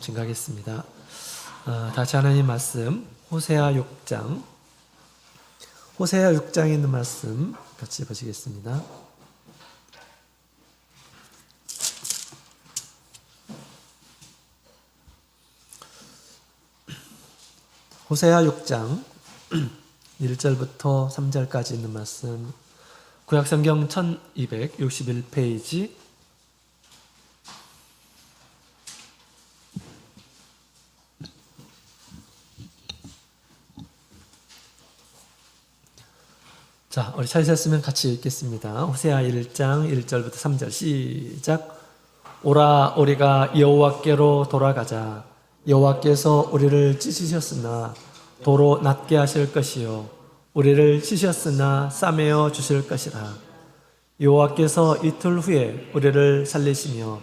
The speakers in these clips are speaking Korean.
증가하겠습니다. 다시 하나님 말씀 호세아 6장 호세아 6장에 있는 말씀 같이 보시겠습니다. 호세아 6장 1절부터 3절까지 있는 말씀, 구약성경 1261페이지, 자, 우리 찾으셨으면 같이 읽겠습니다. 호세아 1장 1절부터 3절 시작. 오라, 우리가 여호와께로 돌아가자. 여호와께서 우리를 찢으셨으나 도로 낫게 하실 것이요 우리를 찢으셨으나 싸매어 주실 것이라. 여호와께서 이틀 후에 우리를 살리시며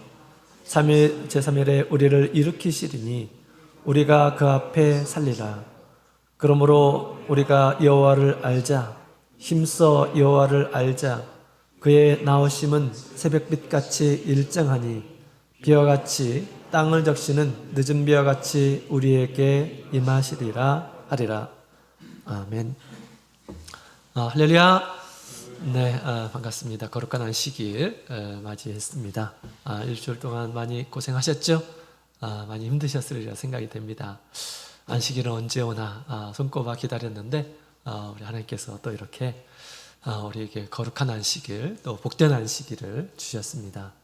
제3일에 우리를 일으키시리니 우리가 그 앞에 살리라. 그러므로 우리가 여호와를 알자. 힘써 여호와를 알자. 그의 나오심은 새벽빛같이 일정하니 비와 같이 땅을 적시는 늦은 비와 같이 우리에게 임하시리라 하리라. 아멘. 할렐루야. 네, 반갑습니다. 거룩한 안식일 맞이했습니다. 일주일 동안 많이 고생하셨죠? 많이 힘드셨으리라 생각이 됩니다. 안식일은 언제 오나 손꼽아 기다렸는데 우리 하나님께서 또 이렇게 우리에게 거룩한 안식일, 또 복된 안식일을 주셨습니다.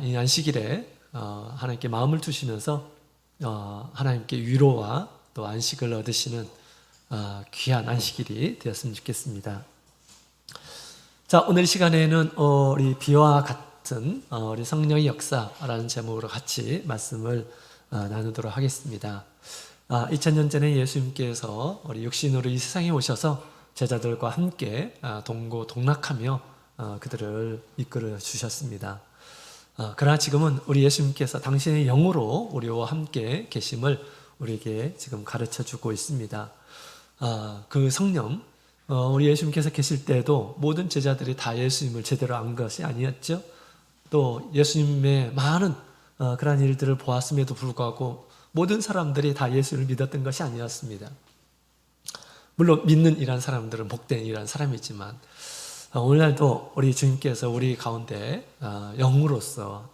이 안식일에 하나님께 마음을 두시면서 하나님께 위로와 또 안식을 얻으시는 귀한 안식일이 되었으면 좋겠습니다. 자, 오늘 시간에는 우리 비와 같은 우리 성령의 역사라는 제목으로 같이 말씀을 나누도록 하겠습니다. 2000년 전에 예수님께서 우리 육신으로 이 세상에 오셔서 제자들과 함께 동고동락하며 그들을 이끌어 주셨습니다. 그러나 지금은 우리 예수님께서 당신의 영으로 우리와 함께 계심을 우리에게 지금 가르쳐 주고 있습니다. 그 성령, 우리 예수님께서 계실 때도 모든 제자들이 다 예수님을 제대로 안 것이 아니었죠. 또 예수님의 많은 그러한 일들을 보았음에도 불구하고 모든 사람들이 다 예수를 믿었던 것이 아니었습니다. 물론 믿는 이란 사람들은 복된 이란 사람이지만 오늘날도 우리 주님께서 우리 가운데 영으로서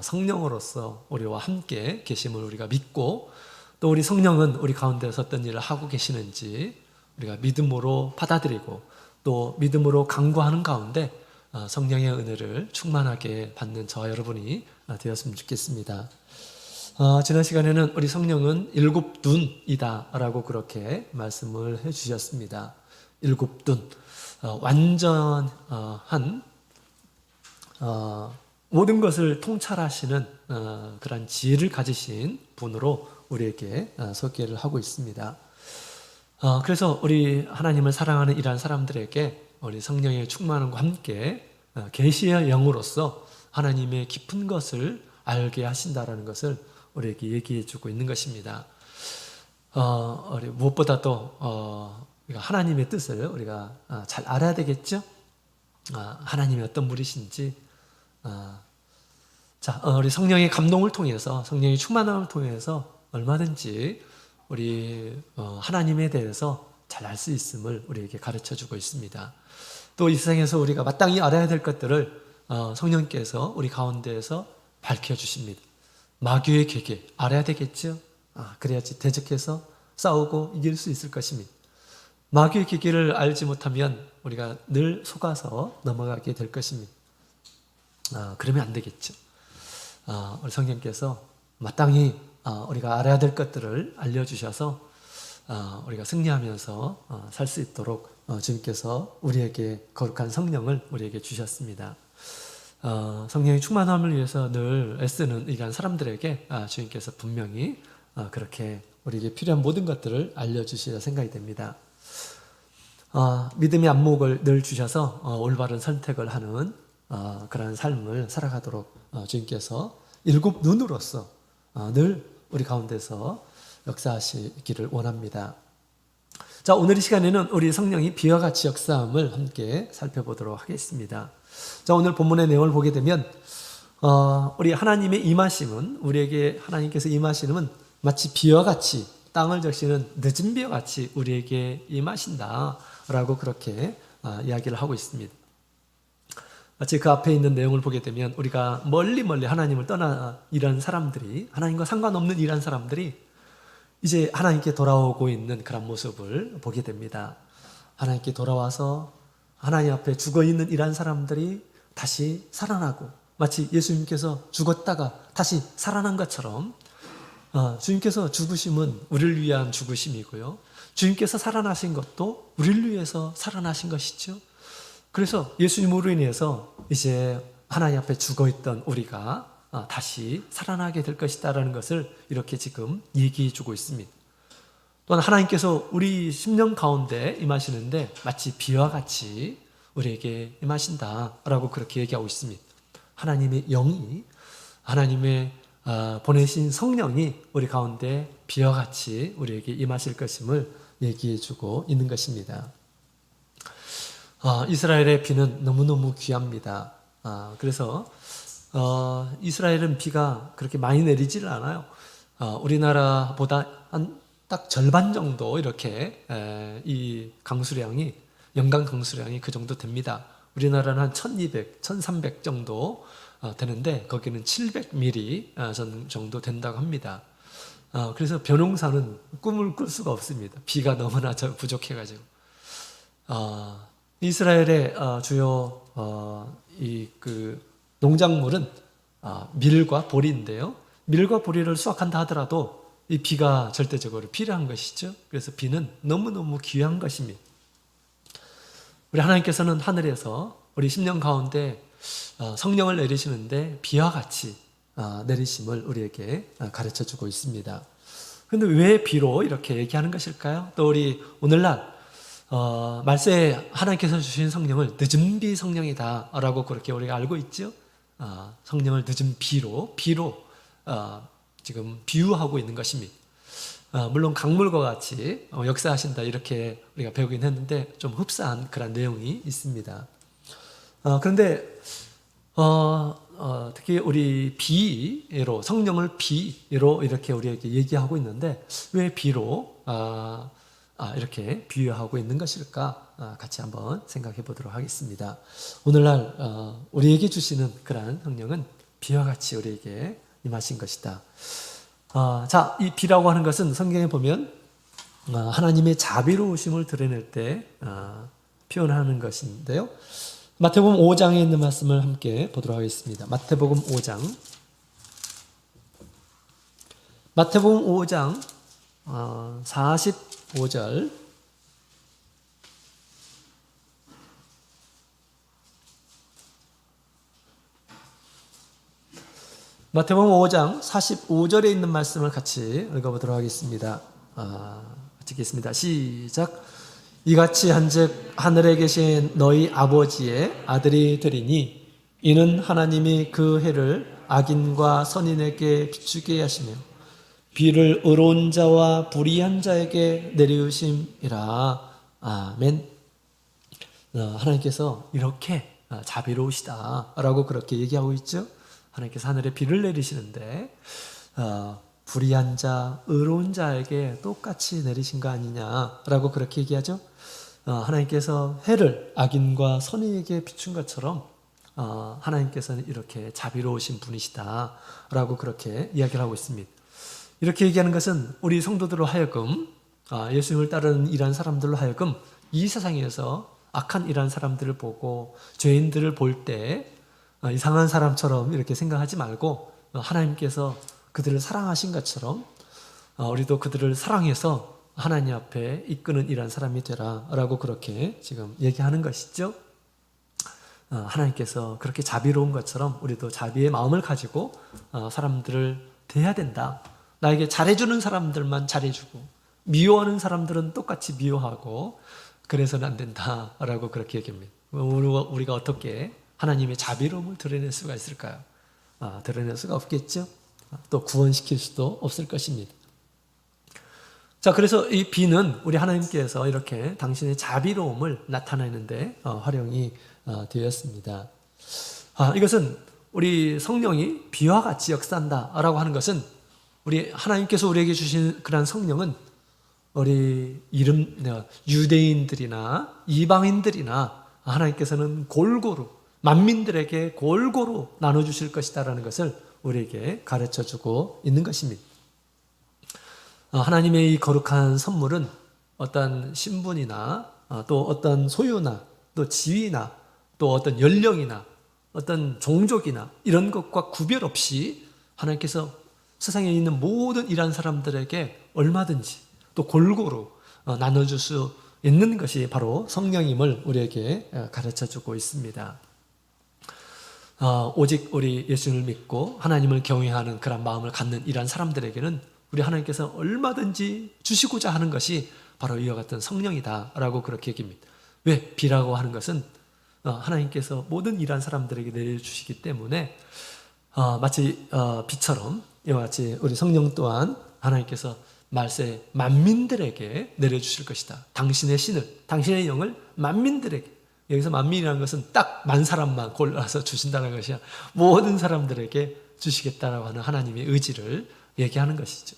성령으로서 우리와 함께 계심을 우리가 믿고, 또 우리 성령은 우리 가운데서 어떤 일을 하고 계시는지 우리가 믿음으로 받아들이고 또 믿음으로 간구하는 가운데 성령의 은혜를 충만하게 받는 저와 여러분이 되었으면 좋겠습니다. 지난 시간에는 우리 성령은 일곱 눈이다 라고 그렇게 말씀을 해주셨습니다. 일곱 눈, 완전한 모든 것을 통찰하시는 그런 지혜를 가지신 분으로 우리에게 소개를 하고 있습니다. 그래서 우리 하나님을 사랑하는 이러한 사람들에게 우리 성령의 충만함과 함께 계시의 영으로서 하나님의 깊은 것을 알게 하신다라는 것을 우리에게 얘기해 주고 있는 것입니다. 우리 무엇보다도 우리가 하나님의 뜻을 우리가 잘 알아야 되겠죠? 하나님이 어떤 분이신지. 자, 우리 성령의 감동을 통해서, 성령의 충만함을 통해서 얼마든지 우리 하나님에 대해서 잘 알 수 있음을 우리에게 가르쳐 주고 있습니다. 또 이 세상에서 우리가 마땅히 알아야 될 것들을 성령께서 우리 가운데에서 밝혀 주십니다. 마귀의 계계 알아야 되겠죠? 그래야지 대적해서 싸우고 이길 수 있을 것입니다. 마귀의 계계를 알지 못하면 우리가 늘 속아서 넘어가게 될 것입니다. 그러면 안 되겠죠. 우리 성령께서 마땅히 우리가 알아야 될 것들을 알려주셔서 우리가 승리하면서 살 수 있도록 주님께서 우리에게 거룩한 성령을 우리에게 주셨습니다. 성령의 충만함을 위해서 늘 애쓰는 이러한 사람들에게 주님께서 분명히 그렇게 우리에게 필요한 모든 것들을 알려주시려 생각이 됩니다. 믿음의 안목을 늘 주셔서 올바른 선택을 하는 그런 삶을 살아가도록 주님께서 일곱 눈으로서 늘 우리 가운데서 역사하시기를 원합니다. 자, 오늘 이 시간에는 우리 성령이 비와 같이 역사함을 함께 살펴보도록 하겠습니다. 자, 오늘 본문의 내용을 보게 되면 우리 하나님의 임하심은, 우리에게 하나님께서 임하시는 마치 비와 같이, 땅을 적시는 늦은 비와 같이 우리에게 임하신다라고 그렇게 이야기를 하고 있습니다. 마치 그 앞에 있는 내용을 보게 되면 우리가 멀리 하나님을 떠나 일한 사람들이, 하나님과 상관없는 일한 사람들이 이제 하나님께 돌아오고 있는 그런 모습을 보게 됩니다. 하나님께 돌아와서 하나님 앞에 죽어있는 일한 사람들이 다시 살아나고, 마치 예수님께서 죽었다가 다시 살아난 것처럼 주님께서 죽으심은 우리를 위한 죽으심이고요, 주님께서 살아나신 것도 우리를 위해서 살아나신 것이죠. 그래서 예수님으로 인해서 이제 하나님 앞에 죽어있던 우리가 다시 살아나게 될 것이다라는 것을 이렇게 지금 얘기해 주고 있습니다. 또한 하나님께서 우리 심령 가운데 임하시는데 마치 비와 같이 우리에게 임하신다라고 그렇게 얘기하고 있습니다. 하나님의 영이, 하나님의 보내신 성령이 우리 가운데 비와 같이 우리에게 임하실 것임을 얘기해 주고 있는 것입니다. 이스라엘의 비는 너무너무 귀합니다. 그래서 이스라엘은 비가 그렇게 많이 내리지를 않아요. 우리나라보다 한 딱 절반 정도 이렇게 이 강수량이, 연간 강수량이 그 정도 됩니다. 우리나라는 한 1200, 1300 정도 되는데 거기는 700mm 정도 된다고 합니다. 그래서 벼농사는 꿈을 꿀 수가 없습니다. 비가 너무나 부족해가지고. 이스라엘의 주요 농작물은 밀과 보리인데요. 밀과 보리를 수확한다 하더라도 이 비가 절대적으로 필요한 것이죠. 그래서 비는 너무너무 귀한 것입니다. 우리 하나님께서는 하늘에서 우리 심령 가운데 성령을 내리시는데 비와 같이 내리심을 우리에게 가르쳐주고 있습니다. 그런데 왜 비로 이렇게 얘기하는 것일까요? 또 우리 오늘날 말세에 하나님께서 주신 성령을 늦은 비 성령이다 라고 그렇게 우리가 알고 있죠. 성령을 늦은 비로 지금 비유하고 있는 것입니다. 물론 강물과 같이 역사하신다 이렇게 우리가 배우긴 했는데 좀 흡사한 그런 내용이 있습니다. 그런데 특히 우리 비로, 성령을 비로 이렇게 우리에게 얘기하고 있는데 왜 비로 이렇게 비유하고 있는 것일까? 같이 한번 생각해 보도록 하겠습니다. 오늘날 우리에게 주시는 그러한 성령은 비와 같이 우리에게 임하신 것이다. 자, 이 비라고 하는 것은 성경에 보면 하나님의 자비로우심을 드러낼 때 표현하는 것인데요. 마태복음 5장에 있는 말씀을 함께 보도록 하겠습니다. 마태복음 5장 45절 마태복음 5장 45절에 있는 말씀을 같이 읽어보도록 하겠습니다. 같이 읽겠습니다. 시작. 이같이 한즉 하늘에 계신 너희 아버지의 아들이 되리니 이는 하나님이 그 해를 악인과 선인에게 비추게 하시며 비를 의로운 자와 불의한 자에게 내리우심이라. 아멘. 하나님께서 이렇게 자비로우시다라고 그렇게 얘기하고 있죠. 하나님께서 하늘에 비를 내리시는데 불의한 자, 의로운 자에게 똑같이 내리신 거 아니냐라고 그렇게 얘기하죠. 하나님께서 해를 악인과 선인에게 비춘 것처럼 하나님께서는 이렇게 자비로우신 분이시다라고 그렇게 이야기를 하고 있습니다. 이렇게 얘기하는 것은 우리 성도들로 하여금, 예수님을 따르는 이러한 사람들로 하여금 이 세상에서 악한 이러한 사람들을 보고 죄인들을 볼 때 이상한 사람처럼 이렇게 생각하지 말고 하나님께서 그들을 사랑하신 것처럼 우리도 그들을 사랑해서 하나님 앞에 이끄는 이러한 사람이 되라 라고 그렇게 지금 얘기하는 것이죠. 하나님께서 그렇게 자비로운 것처럼 우리도 자비의 마음을 가지고 사람들을 대해야 된다. 나에게 잘해주는 사람들만 잘해주고 미워하는 사람들은 똑같이 미워하고 그래서는 안 된다라고 그렇게 얘기합니다. 우리가 어떻게 하나님의 자비로움을 드러낼 수가 있을까요? 드러낼 수가 없겠죠. 또 구원시킬 수도 없을 것입니다. 자, 그래서 이 비는 우리 하나님께서 이렇게 당신의 자비로움을 나타내는데 활용이 되었습니다. 이것은 우리 성령이 비와 같이 역사한다라고 하는 것은 우리 하나님께서 우리에게 주신 그러한 성령은 우리 유대인들이나 이방인들이나 하나님께서는 골고루 만민들에게 골고루 나눠주실 것이다라는 것을 우리에게 가르쳐주고 있는 것입니다. 하나님의 이 거룩한 선물은 어떤 신분이나 또 어떤 소유나 또 지위나 또 어떤 연령이나 어떤 종족이나 이런 것과 구별 없이 하나님께서 세상에 있는 모든 이러한 사람들에게 얼마든지 또 골고루 나눠줄 수 있는 것이 바로 성령임을 우리에게 가르쳐주고 있습니다. 오직 우리 예수를 믿고 하나님을 경외하는 그런 마음을 갖는 이러한 사람들에게는 우리 하나님께서 얼마든지 주시고자 하는 것이 바로 이와 같은 성령이다라고 그렇게 얘기합니다. 왜? 비라고 하는 것은 하나님께서 모든 이러한 사람들에게 내려주시기 때문에 마치 비처럼 이와 같이 우리 성령 또한 하나님께서 말세 만민들에게 내려주실 것이다. 당신의 신을, 당신의 영을 만민들에게, 여기서 만민이라는 것은 딱 만 사람만 골라서 주신다는 것이야. 모든 사람들에게 주시겠다라고 하는 하나님의 의지를 얘기하는 것이죠.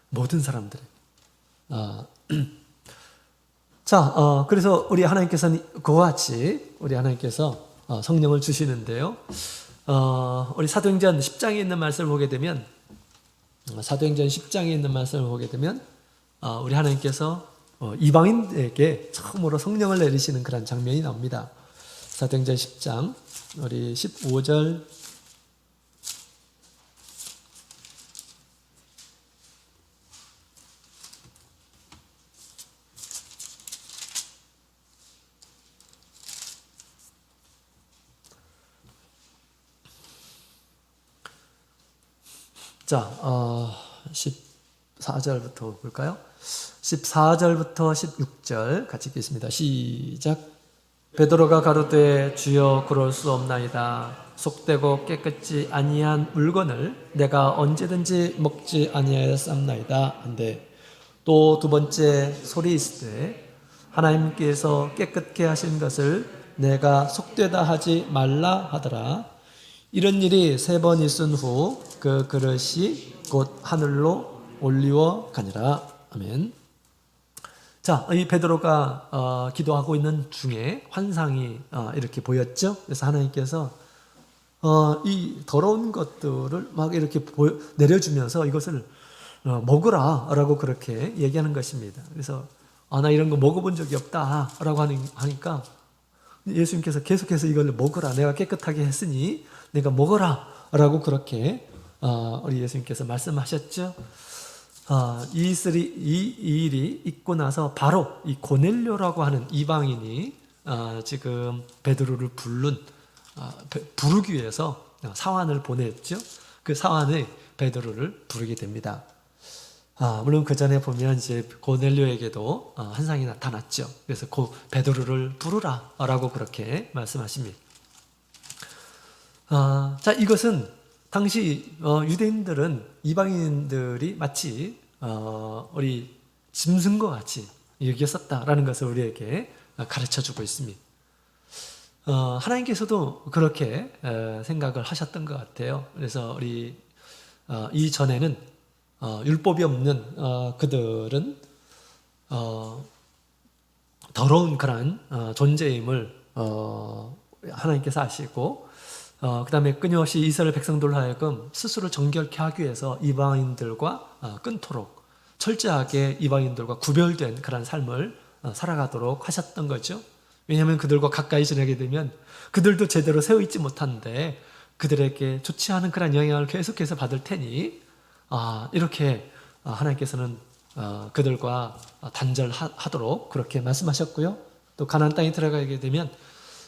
모든 사람들에게. 자, 그래서 우리 하나님께서는 그와 같이 우리 하나님께서 성령을 주시는데요. 우리 사도행전 10장에 있는 말씀을 보게 되면 사도행전 10장에 있는 말씀을 보게 되면 우리 하나님께서 이방인에게 처음으로 성령을 내리시는 그런 장면이 나옵니다. 사도행전 10장 우리 15절 자, 14절부터 볼까요? 14절부터 16절 같이 읽겠습니다. 시작. 베드로가 가로되 주여 그럴 수 없나이다. 속되고 깨끗지 아니한 물건을 내가 언제든지 먹지 아니하였사옵나이다 한데, 또 두 번째 소리 있으되 하나님께서 깨끗게 하신 것을 내가 속되다 하지 말라 하더라. 이런 일이 3번 있은 후 그 그릇이 곧 하늘로 올리워 가니라. 아멘. 자, 이 베드로가 기도하고 있는 중에 환상이 이렇게 보였죠. 그래서 하나님께서 이 더러운 것들을 막 이렇게 내려주면서 이것을 먹으라라고 그렇게 얘기하는 것입니다. 그래서 나 이런 거 먹어본 적이 없다라고 하니까 예수님께서 계속해서 이걸 먹으라, 내가 깨끗하게 했으니 내가 먹어라라고 그렇게 우리 예수님께서 말씀하셨죠. 이 일이 있고 나서 바로 이 고넬료라고 하는 이방인이 지금 베드로를 부르기 위해서 사환을 보냈죠. 그 사환에 베드로를 부르게 됩니다. 물론 그 전에 보면 이제 고넬료에게도 환상이 나타났죠. 그래서 베드로를 부르라라고 그렇게 말씀하십니다. 자, 이것은 당시 유대인들은 이방인들이 마치 우리 짐승과 같이 여겼었다라는 것을 우리에게 가르쳐주고 있습니다. 하나님께서도 그렇게 생각을 하셨던 것 같아요. 그래서 우리 이전에는 율법이 없는 그들은 더러운 그런 존재임을 하나님께서 아시고, 그 다음에 끊임없이 이스라엘 백성들로 하여금 스스로 정결케 하기 위해서 이방인들과 끊도록 철저하게 이방인들과 구별된 그런 삶을 살아가도록 하셨던 거죠. 왜냐하면 그들과 가까이 지내게 되면 그들도 제대로 세워있지 못한데 그들에게 좋지 않은 그런 영향을 계속해서 받을 테니 이렇게 하나님께서는 그들과 단절하도록 그렇게 말씀하셨고요. 또 가나안 땅에 들어가게 되면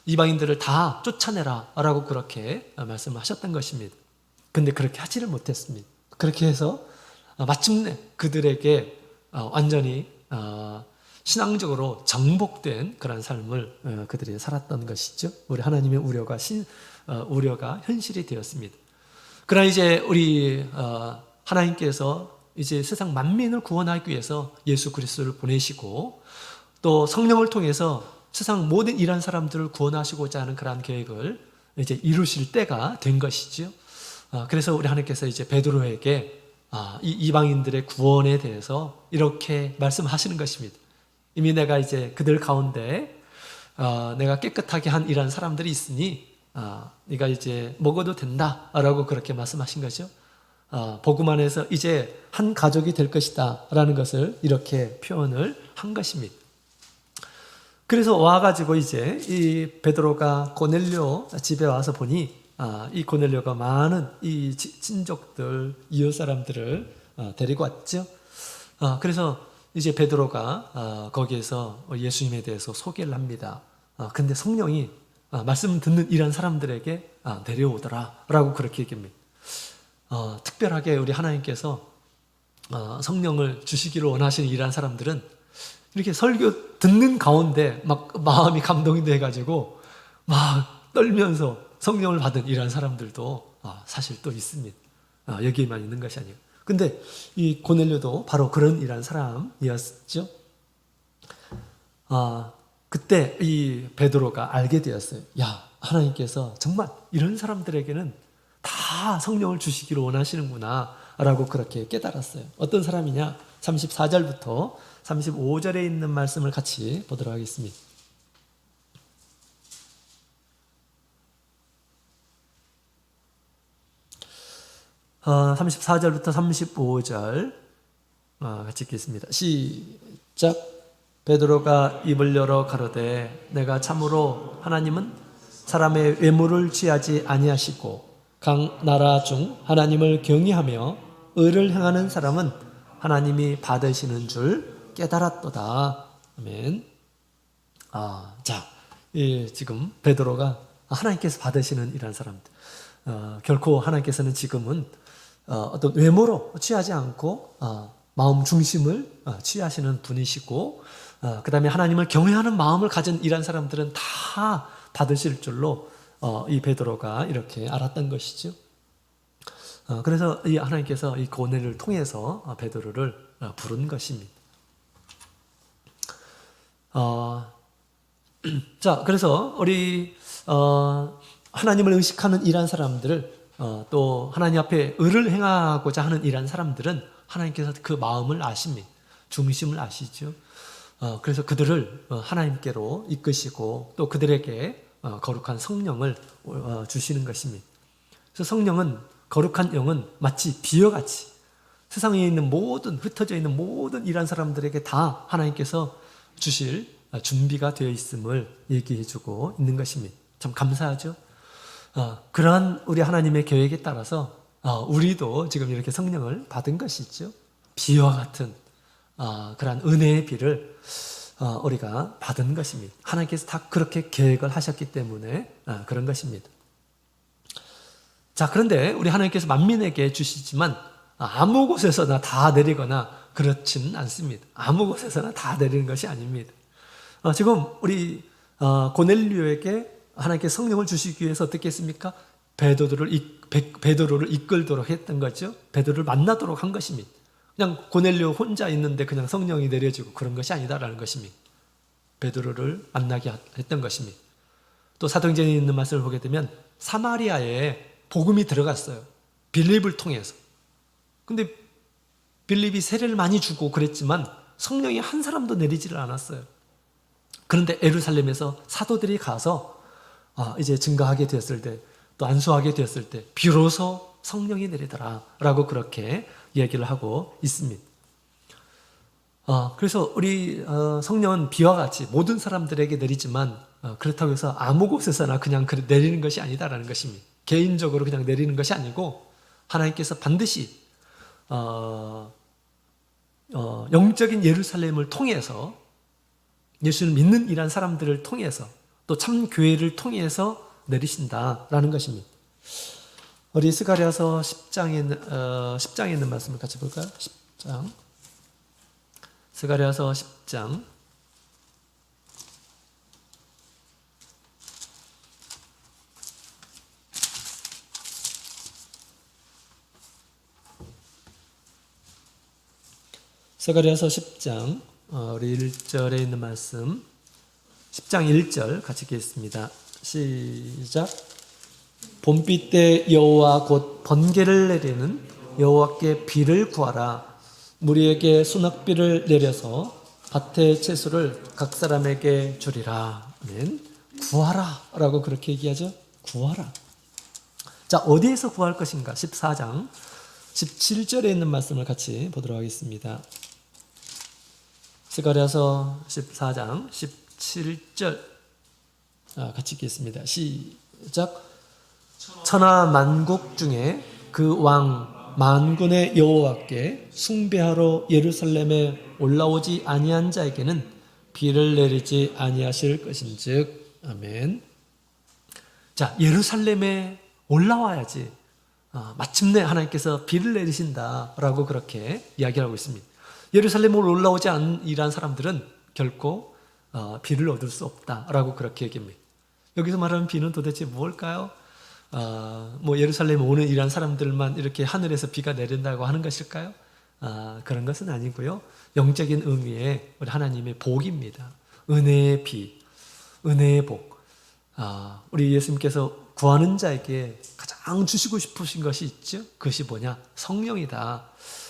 이방인들을 다 쫓아내라 라고 그렇게 말씀하셨던 것입니다. 근데 그렇게 하지를 못했습니다. 그렇게 해서 마침내 그들에게 완전히 신앙적으로 정복된 그런 삶을 그들이 살았던 것이죠. 우리 하나님의 우려가 현실이 되었습니다. 그러나 이제 우리 하나님께서 이제 세상 만민을 구원하기 위해서 예수 그리스도를 보내시고 또 성령을 통해서 세상 모든 이런 사람들을 구원하시고자 하는 그러한 계획을 이제 이루실 때가 된 것이지요. 그래서 우리 하나님께서 이제 베드로에게 이 이방인들의 구원에 대해서 이렇게 말씀하시는 것입니다. 이미 내가 이제 그들 가운데 내가 깨끗하게 한 이런 사람들이 있으니 네가 이제 먹어도 된다라고 그렇게 말씀하신 거죠. 복음 안에서 이제 한 가족이 될 것이다 라는 것을 이렇게 표현을 한 것입니다. 그래서 와가지고 이제 이 베드로가 고넬료 집에 와서 보니 이 고넬료가 많은 이 친족들, 이웃 사람들을 데리고 왔죠. 그래서 이제 베드로가 거기에서 예수님에 대해서 소개를 합니다. 근데 성령이 말씀 듣는 이런 사람들에게 내려오더라 라고 그렇게 얘기합니다. 특별하게 우리 하나님께서 성령을 주시기를 원하시는 이런 사람들은 이렇게 설교 듣는 가운데 막 마음이 감동이 돼가지고 막 떨면서 성령을 받은 이런 사람들도 사실 또 있습니다. 여기에만 있는 것이 아니고. 근데 이 고넬료도 바로 그런 이런 사람이었죠. 그때 이 베드로가 알게 되었어요. 야, 하나님께서 정말 이런 사람들에게는 다 성령을 주시기를 원하시는구나 라고 그렇게 깨달았어요. 어떤 사람이냐? 34절부터 35절에 있는 말씀을 같이 보도록 하겠습니다. 어, 34절부터 35절 같이 읽겠습니다. 시작. 베드로가 입을 열어 가로되 내가 참으로 하나님은 사람의 외모를 취하지 아니하시고 각 나라 중 하나님을 경외하며 의를 행하는 사람은 하나님이 받으시는 줄 깨달았도다. 아멘. 자, 지금 베드로가 하나님께서 받으시는 이런 사람들. 결코 하나님께서는 지금은 어떤 외모로 취하지 않고 마음 중심을 취하시는 분이시고, 그 다음에 하나님을 경외하는 마음을 가진 이런 사람들은 다 받으실 줄로 이 베드로가 이렇게 알았던 것이죠. 그래서 이 하나님께서 이 고넬을 통해서 베드로를 부른 것입니다. 자, 그래서 우리 하나님을 의식하는 이러한 사람들을 또 하나님 앞에 의를 행하고자 하는 이러한 사람들은 하나님께서 그 마음을 아십니다. 중심을 아시죠. 그래서 그들을 하나님께로 이끄시고 또 그들에게 거룩한 성령을 주시는 것입니다. 그래서 성령은 거룩한 영은 마치 비어같이 세상에 있는 모든 흩어져 있는 모든 이러한 사람들에게 다 하나님께서 주실 준비가 되어 있음을 얘기해주고 있는 것입니다. 참 감사하죠. 그러한 우리 하나님의 계획에 따라서 우리도 지금 이렇게 성령을 받은 것이죠. 비와 같은 그러한 은혜의 비를 우리가 받은 것입니다. 하나님께서 다 그렇게 계획을 하셨기 때문에 그런 것입니다. 자, 그런데 우리 하나님께서 만민에게 주시지만 아무 곳에서나 다 내리거나 그렇지는 않습니다. 아무 곳에서나 다 내리는 것이 아닙니다. 지금 우리 고넬료에게 하나님께서 성령을 주시기 위해서 어떻게 했습니까? 베드로를 이끌도록 했던 거죠. 베드로를 만나도록 한 것입니다. 그냥 고넬료 혼자 있는데 그냥 성령이 내려지고 그런 것이 아니다라는 것입니다. 베드로를 만나게 했던 것입니다. 또 사도행전에 있는 말씀을 보게 되면 사마리아에 복음이 들어갔어요. 빌립을 통해서. 근데 빌립이 세례를 많이 주고 그랬지만 성령이 한 사람도 내리지를 않았어요. 그런데 예루살렘에서 사도들이 가서 이제 증거하게 되었을 때, 또 안수하게 되었을 때 비로소 성령이 내리더라 라고 그렇게 얘기를 하고 있습니다. 그래서 우리 성령은 비와 같이 모든 사람들에게 내리지만 그렇다고 해서 아무 곳에서나 그냥 내리는 것이 아니다라는 것입니다. 개인적으로 그냥 내리는 것이 아니고 하나님께서 반드시 영적인 예루살렘을 통해서 예수를 믿는 이런 사람들을 통해서 또 참 교회를 통해서 내리신다라는 것입니다. 우리 스가랴서 10장에 있는 말씀을 같이 볼까요? 10장. 스가랴서 10장. 스가랴서 10장 우리 1절에 있는 말씀 10장 1절 같이 읽겠습니다. 시작. 봄비 때 여호와 곧 번개를 내리는 여호와께 비를 구하라. 무리에게 수낙비를 내려서 밭의 채소를 각 사람에게 주리라. 아멘. 구하라 라고 그렇게 얘기하죠. 구하라. 자, 어디에서 구할 것인가? 14장 17절에 있는 말씀을 같이 보도록 하겠습니다. 스가랴서 14장 17절 같이 읽겠습니다. 시작. 천하 만국 중에 그 왕 만군의 여호와께 숭배하러 예루살렘에 올라오지 아니한 자에게는 비를 내리지 아니하실 것인즉. 아멘. 자, 예루살렘에 올라와야지 마침내 하나님께서 비를 내리신다라고 그렇게 이야기하고 있습니다. 예루살렘으로 올라오지 않으란 사람들은 결코 비를 얻을 수 없다라고 그렇게 얘기합니다. 여기서 말하는 비는 도대체 무엇일까요? 뭐 예루살렘에 오는 이란 사람들만 이렇게 하늘에서 비가 내린다고 하는 것일까요? 그런 것은 아니고요. 영적인 의미의 우리 하나님의 복입니다. 은혜의 비, 은혜의 복. 우리 예수님께서 구하는 자에게 가장 주시고 싶으신 것이 있죠. 그것이 뭐냐? 성령이다.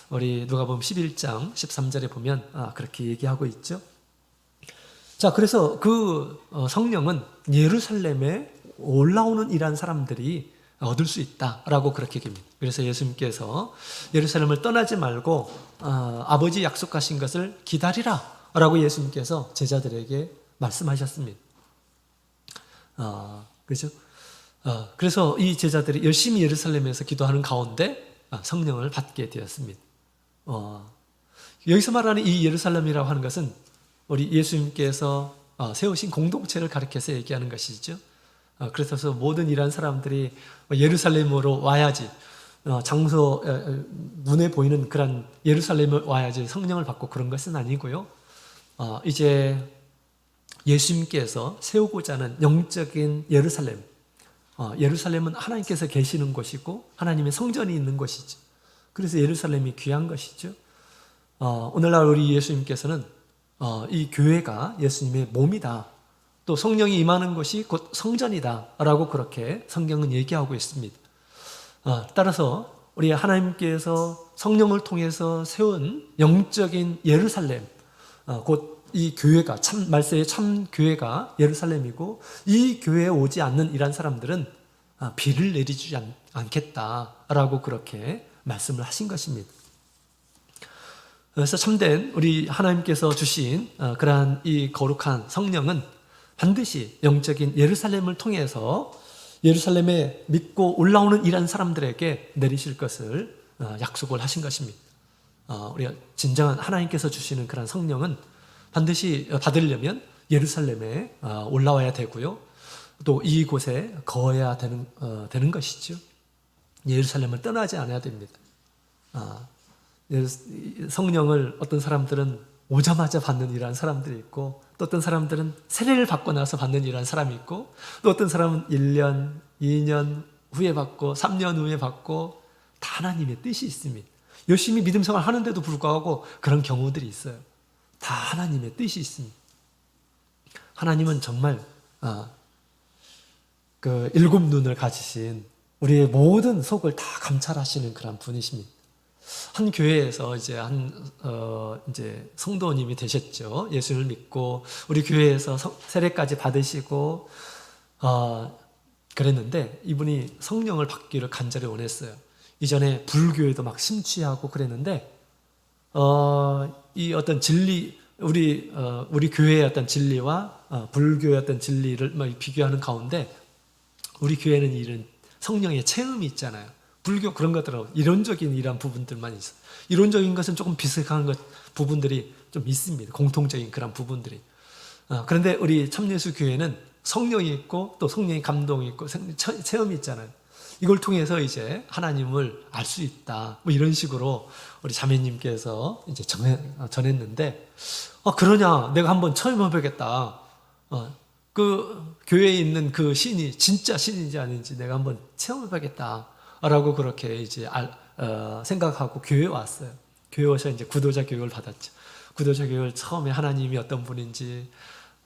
우리 누가복음 11장 13절에 보면 그렇게 얘기하고 있죠. 자, 그래서 그 성령은 예루살렘에 올라오는 이란 사람들이 얻을 수 있다라고 그렇게 얘기합니다. 그래서 예수님께서 예루살렘을 떠나지 말고 아버지 약속하신 것을 기다리라 라고 예수님께서 제자들에게 말씀하셨습니다. 그렇죠? 그래서 이 제자들이 열심히 예루살렘에서 기도하는 가운데 성령을 받게 되었습니다. 여기서 말하는 이 예루살렘이라고 하는 것은 우리 예수님께서 세우신 공동체를 가리켜서 얘기하는 것이죠. 그래서 모든 이란 사람들이 예루살렘으로 와야지, 장소 눈에 보이는 그런 예루살렘을 와야지 성령을 받고 그런 것은 아니고요. 이제 예수님께서 세우고자 하는 영적인 예루살렘, 예루살렘은 하나님께서 계시는 곳이고 하나님의 성전이 있는 곳이죠. 그래서 예루살렘이 귀한 것이죠. 오늘날 우리 예수님께서는 이 교회가 예수님의 몸이다. 또 성령이 임하는 것이 곧 성전이다 라고 그렇게 성경은 얘기하고 있습니다. 따라서 우리 하나님께서 성령을 통해서 세운 영적인 예루살렘, 곧 이 교회가 말세의 참 교회가 예루살렘이고, 이 교회에 오지 않는 이란 사람들은 비를 내리지 않겠다라고 그렇게 말씀을 하신 것입니다. 그래서 참된 우리 하나님께서 주신 그러한 이 거룩한 성령은 반드시 영적인 예루살렘을 통해서 예루살렘에 믿고 올라오는 이란 사람들에게 내리실 것을 약속을 하신 것입니다. 우리가 진정한 하나님께서 주시는 그런 성령은 반드시 받으려면 예루살렘에 올라와야 되고요. 또 이곳에 거해야 되는 것이죠. 예루살렘을 떠나지 않아야 됩니다. 성령을 어떤 사람들은 오자마자 받는 이란 사람들이 있고, 또 어떤 사람들은 세례를 받고 나서 받는 이란 사람이 있고, 또 어떤 사람은 1년, 2년 후에 받고 3년 후에 받고, 다 하나님의 뜻이 있습니다. 열심히 믿음 생활 하는데도 불구하고 그런 경우들이 있어요. 다 하나님의 뜻이 있습니다. 하나님은 정말 그 7눈을 가지신 우리의 모든 속을 다 감찰하시는 그런 분이십니다. 한 교회에서 이제 성도님이 되셨죠. 예수를 믿고 우리 교회에서 세례까지 받으시고 그랬는데, 이분이 성령을 받기를 간절히 원했어요. 이전에 불교에도 막 심취하고 그랬는데, 이 어떤 진리, 우리 교회의 어떤 진리와 불교의 어떤 진리를 막 비교하는 가운데, 우리 교회는 이런 성령의 체험이 있잖아요. 불교 그런 것들하고 이론적인 이런 부분들만 있어요. 이론적인 것은 조금 비슷한 부분들이 좀 있습니다. 공통적인 그런 부분들이. 그런데 우리 참예수 교회는 성령이 있고 또 성령의 감동이 있고 체험이 있잖아요. 이걸 통해서 이제 하나님을 알 수 있다. 뭐 이런 식으로 우리 자매님께서 이제 전했는데, 그러냐? 내가 한번 처음 해보겠다. 그 교회에 있는 그 신이 진짜 신인지 아닌지 내가 한번 체험해보겠다. 라고 그렇게 이제 생각하고 교회에 왔어요. 교회에 와서 이제 구도자 교육을 받았죠. 구도자 교육을 처음에 하나님이 어떤 분인지,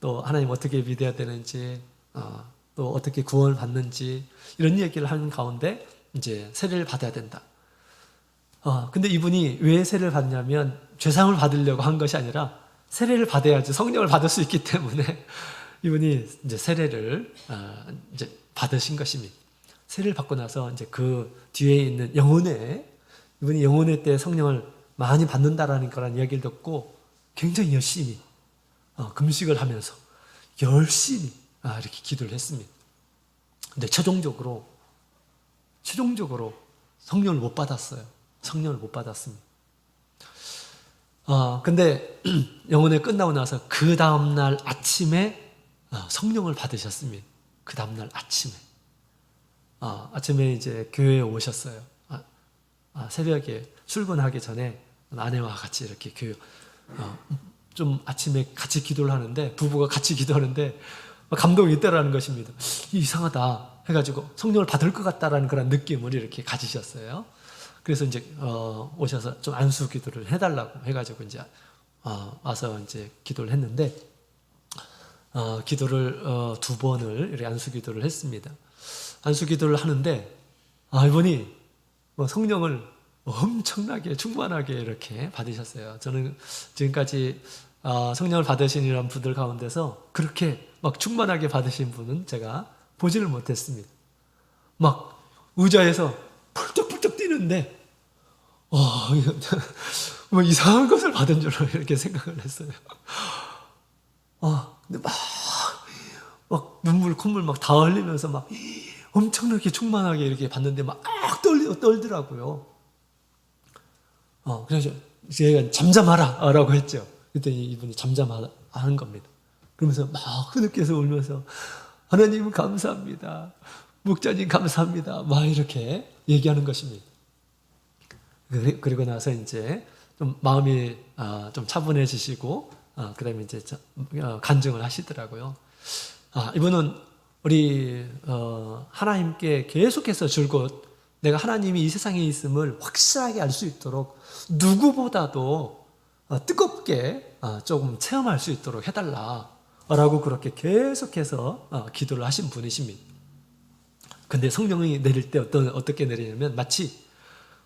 또 하나님 어떻게 믿어야 되는지, 또 어떻게 구원을 받는지 이런 얘기를 하는 가운데 이제 세례를 받아야 된다. 근데 이분이 왜 세례를 받냐면 죄사함을 받으려고 한 것이 아니라 세례를 받아야지 성령을 받을 수 있기 때문에 이분이 이제 세례를 이제 받으신 것입니다. 세례를 받고 나서 이제 그 뒤에 있는 영혼회, 이분이 영혼회 때 성령을 많이 받는다라는 거란 이야기를 듣고 굉장히 열심히 금식을 하면서 열심히 이렇게 기도를 했습니다. 근데 최종적으로 성령을 못 받았어요. 성령을 못 받았습니다. 근데 영혼회 끝나고 나서 그 다음날 아침에 성령을 받으셨습니다. 그 다음날 아침에 이제 교회에 오셨어요. 새벽에 출근하기 전에 아내와 같이 이렇게 좀 아침에 같이 기도를 하는데, 부부가 같이 기도하는데 감동이 있다라는 것입니다. 이상하다 해가지고 성령을 받을 것 같다라는 그런 느낌을 이렇게 가지셨어요. 그래서 이제 오셔서 좀 안수 기도를 해달라고 해가지고 이제 와서 이제 기도를 했는데, 기도를 2번을 이렇게 안수 기도를 했습니다. 안수 기도를 하는데 이분이 성령을 엄청나게 충만하게 이렇게 받으셨어요. 저는 지금까지 성령을 받으신 이런 분들 가운데서 그렇게 막 충만하게 받으신 분은 제가 보지를 못했습니다. 막 의자에서 펄쩍펄쩍 뛰는데 뭐 이상한 것을 받은 줄로 이렇게 생각을 했어요. 근데 막 눈물 콧물 막 다 흘리면서 막 엄청나게 충만하게 이렇게 받는데 막 떨더라고요. 그래서 제가 잠잠하라 라고 했죠. 그랬더니 이분이 잠잠하는 겁니다. 그러면서 막 흐느껴서 울면서 하나님 감사합니다, 목자님 감사합니다, 막 이렇게 얘기하는 것입니다. 그리고 나서 이제 좀 마음이 좀 차분해지시고 그 다음에 이제 간증을 하시더라고요. 이분은 우리 하나님께 계속해서 줄곧 내가 하나님이 이 세상에 있음을 확실하게 알 수 있도록 누구보다도 뜨겁게 조금 체험할 수 있도록 해달라라고 그렇게 계속해서 기도를 하신 분이십니다. 근데 성령이 내릴 때 어떻게 내리냐면 마치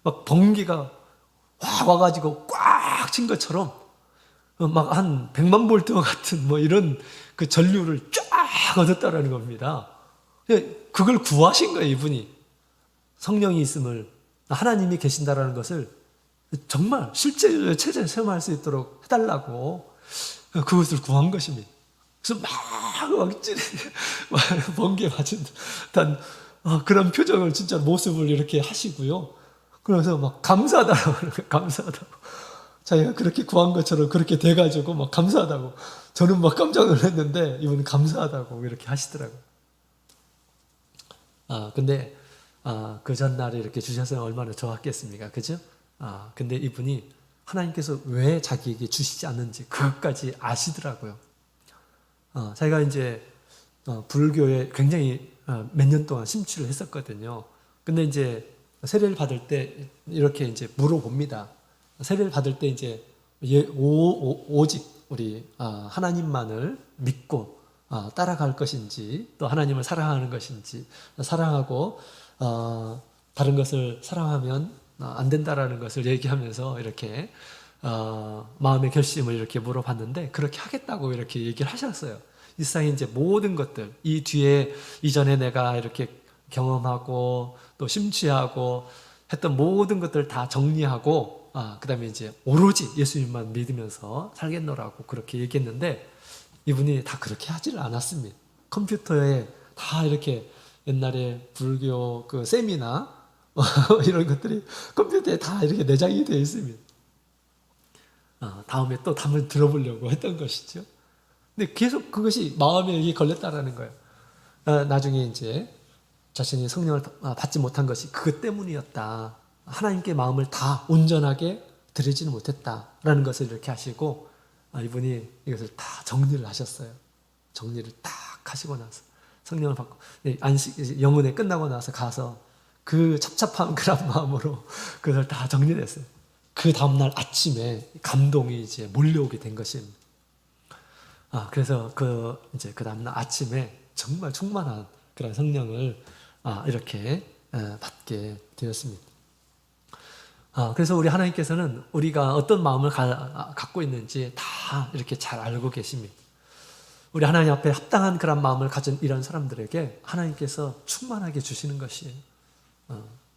막 번개가 확 와가지고 꽉 친 것처럼 막 한 100만 볼트와 같은 뭐 이런 그 전류를 쫙 얻었다라는 겁니다. 그걸 구하신 거예요, 이분이. 성령이 있음을, 하나님이 계신다라는 것을 정말 실제 체제에 체험할 수 있도록 해달라고 그것을 구한 것입니다. 그래서 막 번개 맞은 듯한 그런 표정을 진짜 모습을 이렇게 하시고요. 그래서 막 감사하다고 자기가 그렇게 구한 것처럼 그렇게 돼가지고 막 감사하다고. 저는 막 깜짝 놀랐는데 이분은 감사하다고 이렇게 하시더라고요. 근데 그 전날에 이렇게 주셨으면 얼마나 좋았겠습니까? 그죠? 근데 이분이 하나님께서 왜 자기에게 주시지 않는지 그것까지 아시더라고요. 자기가 이제 불교에 굉장히 몇 년 동안 심취를 했었거든요. 근데 이제 세례를 받을 때 이렇게 이제 물어봅니다. 세례를 받을 때 이제 오직 우리 하나님만을 믿고 따라갈 것인지, 또 하나님을 사랑하는 것인지, 사랑하고 다른 것을 사랑하면 안 된다라는 것을 얘기하면서 이렇게 마음의 결심을 이렇게 물어봤는데 그렇게 하겠다고 이렇게 얘기를 하셨어요. 이 세상에 이제 모든 것들, 이 뒤에 이전에 내가 이렇게 경험하고 또 심취하고 했던 모든 것들 다 정리하고 그 다음에 이제 오로지 예수님만 믿으면서 살겠노라고 그렇게 얘기했는데 이분이 다 그렇게 하지를 않았습니다. 컴퓨터에 다 이렇게 옛날에 불교 그 세미나 이런 것들이 컴퓨터에 다 이렇게 내장이 되어 있습니다. 다음에 또 한번 들어보려고 했던 것이죠. 근데 계속 그것이 마음에 걸렸다라는 거예요. 나중에 이제 자신이 성령을 받지 못한 것이 그것 때문이었다. 하나님께 마음을 다 온전하게 드리지는 못했다라는 것을 이렇게 하시고 이분이 이것을 다 정리를 하셨어요. 정리를 딱 하시고 나서 성령을 받고 영혼에 끝나고 나서 가서 그 찹찹한 그런 마음으로 그것을 다 정리를 했어요. 그 다음날 아침에 감동이 이제 몰려오게 된 것입니다. 그래서 이제 그 다음날 아침에 정말 충만한 그런 성령을 이렇게 받게 되었습니다. 그래서 우리 하나님께서는 우리가 어떤 마음을 갖고 있는지 다 이렇게 잘 알고 계십니다. 우리 하나님 앞에 합당한 그런 마음을 가진 이런 사람들에게 하나님께서 충만하게 주시는 것이에요.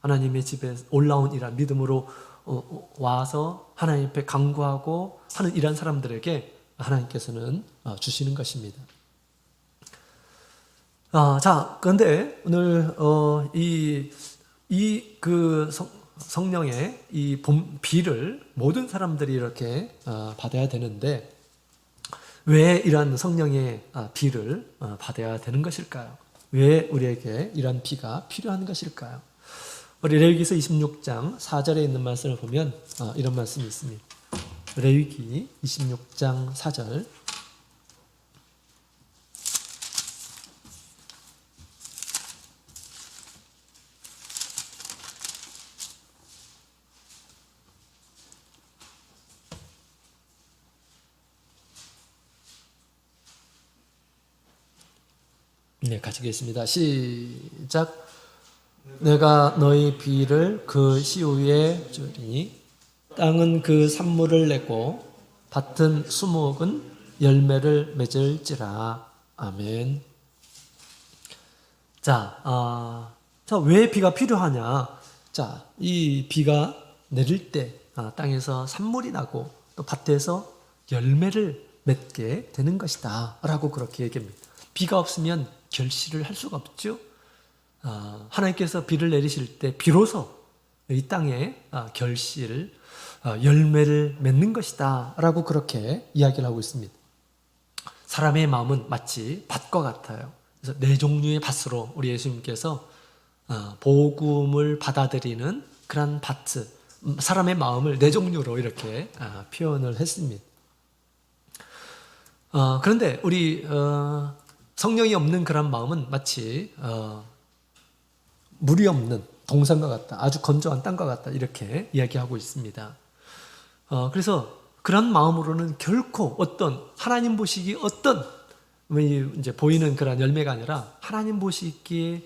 하나님의 집에 올라온 이런 믿음으로 와서 하나님 앞에 간구하고 하는 이런 사람들에게 하나님께서는 주시는 것입니다. 자, 그런데 오늘 성령의 이 비를 모든 사람들이 이렇게 받아야 되는데 왜 이러한 성령의 비를 받아야 되는 것일까요? 왜 우리에게 이러한 비가 필요한 것일까요? 우리 레위기서 26장 4절에 있는 말씀을 보면 이런 말씀이 있습니다. 레위기 26장 4절. 네, 같이 읽겠습니다. 시작. 내가 너희 비를 그 시 위에 주리니 땅은 그 산물을 내고 밭은 수목은 열매를 맺을지라. 아멘. 자, 왜 비가 필요하냐? 자, 이 비가 내릴 때 땅에서 산물이 나고 또 밭에서 열매를 맺게 되는 것이다 라고 그렇게 얘기합니다. 비가 없으면 결실을 할 수가 없죠. 하나님께서 비를 내리실 때 비로소 이 땅에 결실, 열매를 맺는 것이다 라고 그렇게 이야기를 하고 있습니다. 사람의 마음은 마치 밭과 같아요. 그래서 네 종류의 밭으로 우리 예수님께서 복음을 받아들이는 그런 밭, 사람의 마음을 네 종류로 이렇게 표현을 했습니다. 그런데 우리 성령이 없는 그런 마음은 마치 물이 없는 동산과 같다. 아주 건조한 땅과 같다. 이렇게 이야기하고 있습니다. 그래서 그런 마음으로는 결코 어떤 하나님 보시기 어떤 이제 보이는 그런 열매가 아니라 하나님 보시기에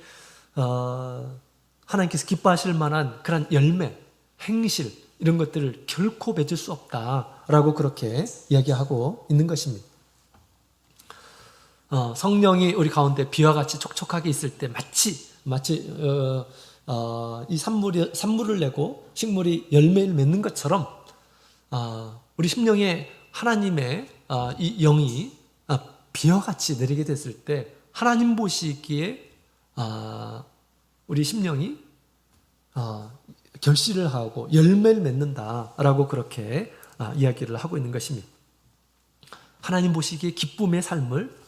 하나님께서 기뻐하실 만한 그런 열매, 행실 이런 것들을 결코 맺을 수 없다라고 그렇게 이야기하고 있는 것입니다. 성령이 우리 가운데 비와 같이 촉촉하게 있을 때 마치 이 산물을 내고 식물이 열매를 맺는 것처럼 우리 심령에 하나님의 이 영이 비와 같이 내리게 됐을 때 하나님 보시기에 우리 심령이 결실을 하고 열매를 맺는다라고 그렇게 이야기를 하고 있는 것입니다. 하나님 보시기에 기쁨의 삶을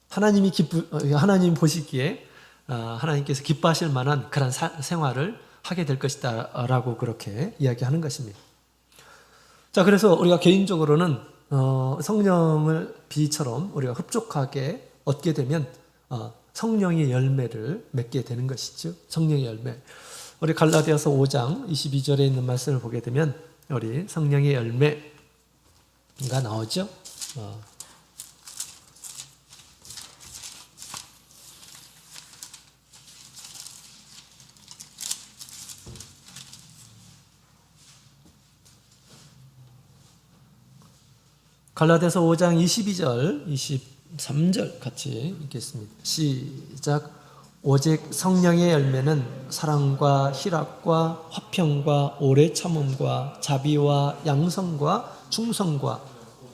하나님 보시기에 하나님께서 기뻐하실 만한 그런 생활을 하게 될 것이다 라고 그렇게 이야기하는 것입니다. 자, 그래서 우리가 개인적으로는 성령을 비처럼 우리가 흡족하게 얻게 되면 성령의 열매를 맺게 되는 것이죠. 성령의 열매. 우리 갈라디아서 5장 22절에 있는 말씀을 보게 되면 우리 성령의 열매가 나오죠. 갈라디아서 5장 22절, 23절 같이 읽겠습니다. 시작. 오직 성령의 열매는 사랑과 희락과 화평과 오래 참음과 자비와 양성과 충성과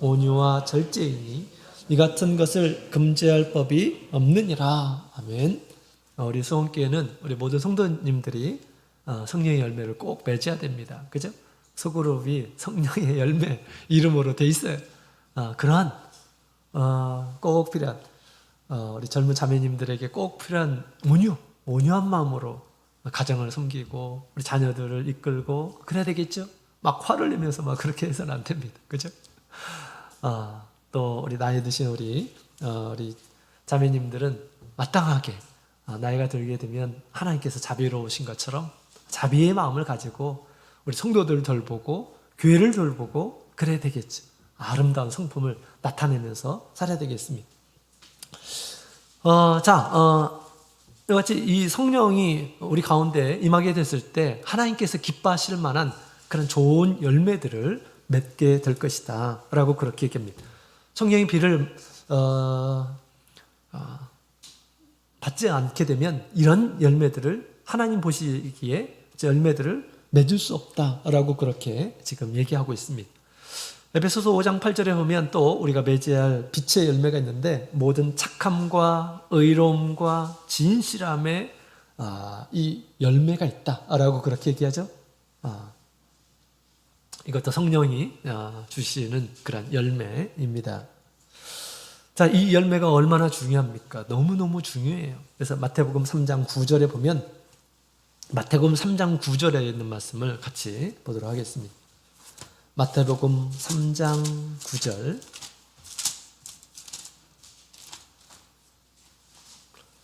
온유와 절제이니 이 같은 것을 금지할 법이 없느니라. 아멘. 우리 수원교회는 우리 모든 성도님들이 성령의 열매를 꼭 맺어야 됩니다. 그죠? 소그룹이 성령의 열매 이름으로 돼 있어요. 그러한 꼭 필요한 우리 젊은 자매님들에게 꼭 필요한 온유한 마음으로 가정을 섬기고 우리 자녀들을 이끌고 그래야 되겠죠? 막 화를 내면서 막 그렇게 해서는 안 됩니다. 그죠? 또 우리 나이 드신 우리 자매님들은 마땅하게 나이가 들게 되면 하나님께서 자비로우신 것처럼 자비의 마음을 가지고 우리 성도들을 돌보고 교회를 돌보고 그래야 되겠죠. 아름다운 성품을 나타내면서 살아야 되겠습니다. 이와 같이 이 성령이 우리 가운데 임하게 됐을 때 하나님께서 기뻐하실 만한 그런 좋은 열매들을 맺게 될 것이다 라고 그렇게 얘기합니다. 성령의 비를 받지 않게 되면 이런 열매들을 하나님 보시기에 열매들을 맺을 수 없다라고 그렇게 지금 얘기하고 있습니다. 에베소서 5장 8절에 보면 또 우리가 맺어야 할 빛의 열매가 있는데 모든 착함과 의로움과 진실함에 이 열매가 있다라고 그렇게 얘기하죠. 이것도 성령이 주시는 그런 열매입니다. 자, 이 열매가 얼마나 중요합니까? 너무너무 중요해요. 그래서 마태복음 3장 9절에 보면 마태복음 3장 9절에 있는 말씀을 같이 보도록 하겠습니다. 마태복음 3장 9절.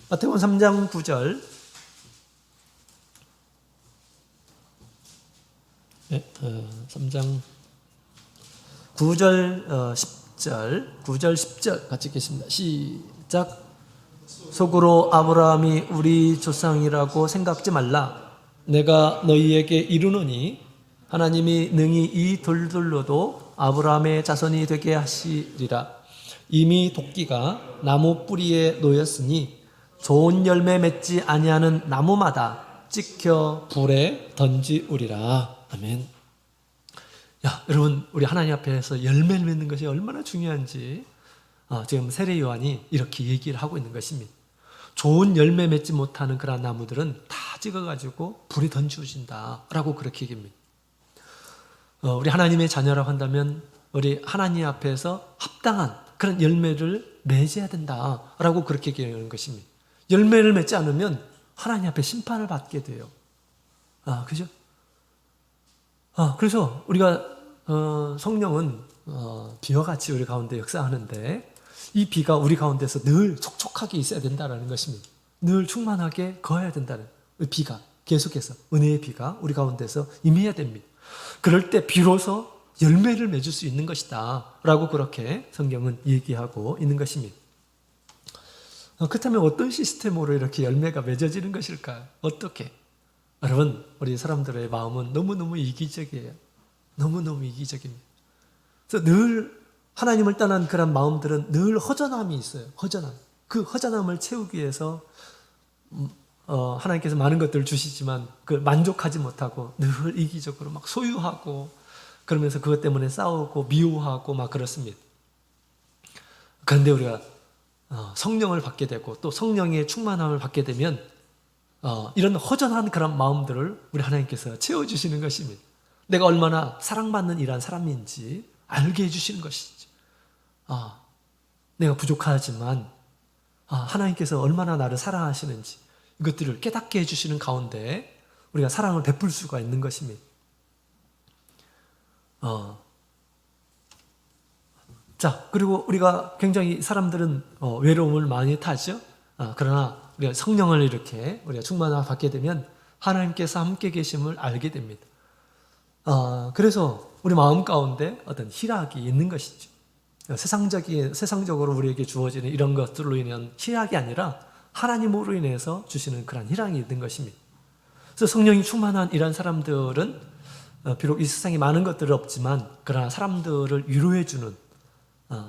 마태복음 3장 9절. 네, 3장 9절 10절 9절 10절 같이 읽겠습니다. 시작. 속으로 아브라함이 우리 조상이라고 생각지 말라. 내가 너희에게 이르노니 하나님이 능히 이 돌들로도 아브라함의 자손이 되게 하시리라. 이미 도끼가 나무 뿌리에 놓였으니 좋은 열매 맺지 아니하는 나무마다 찍혀 불에 던지우리라. 아멘. 야, 여러분, 우리 하나님 앞에서 열매를 맺는 것이 얼마나 중요한지 지금 세례 요한이 이렇게 얘기를 하고 있는 것입니다. 좋은 열매 맺지 못하는 그런 나무들은 다 찍어가지고 불에 던지우신다라고 그렇게 얘기합니다. 우리 하나님의 자녀라고 한다면 우리 하나님 앞에서 합당한 그런 열매를 맺어야 된다라고 그렇게 얘기하는 것입니다. 열매를 맺지 않으면 하나님 앞에 심판을 받게 돼요. 그죠? 그래서 우리가 성령은 비와 같이 우리 가운데 역사하는데 이 비가 우리 가운데서 늘 촉촉하게 있어야 된다는 것입니다. 늘 충만하게 거해야 된다는 비가 계속해서 은혜의 비가 우리 가운데서 임해야 됩니다. 그럴 때 비로소 열매를 맺을 수 있는 것이다 라고 그렇게 성경은 얘기하고 있는 것입니다. 그렇다면 어떤 시스템으로 이렇게 열매가 맺어지는 것일까요? 어떻게? 여러분, 우리 사람들의 마음은 너무너무 이기적이에요. 너무너무 이기적입니다. 그래서 늘 하나님을 떠난 그런 마음들은 늘 허전함이 있어요. 허전함. 그 허전함을 채우기 위해서 하나님께서 많은 것들을 주시지만 그걸 만족하지 못하고 늘 이기적으로 막 소유하고 그러면서 그것 때문에 싸우고 미워하고 막 그렇습니다. 그런데 우리가 성령을 받게 되고 또 성령의 충만함을 받게 되면 이런 허전한 그런 마음들을 우리 하나님께서 채워주시는 것입니다. 내가 얼마나 사랑받는 이란 사람인지 알게 해주시는 것이죠. 내가 부족하지만 하나님께서 얼마나 나를 사랑하시는지 이것들을 깨닫게 해주시는 가운데 우리가 사랑을 베풀 수가 있는 것입니다. 자, 그리고 우리가 굉장히 사람들은 외로움을 많이 타죠. 그러나 우리가 성령을 이렇게 우리가 충만함을 받게 되면 하나님께서 함께 계심을 알게 됩니다. 그래서 우리 마음 가운데 어떤 희락이 있는 것이죠. 세상적으로 우리에게 주어지는 이런 것들로 인한 희락이 아니라 하나님으로 인해서 주시는 그런 희락이 있는 것입니다. 그래서 성령이 충만한 이런 사람들은 비록 이 세상에 많은 것들은 없지만 그러나 사람들을 위로해주는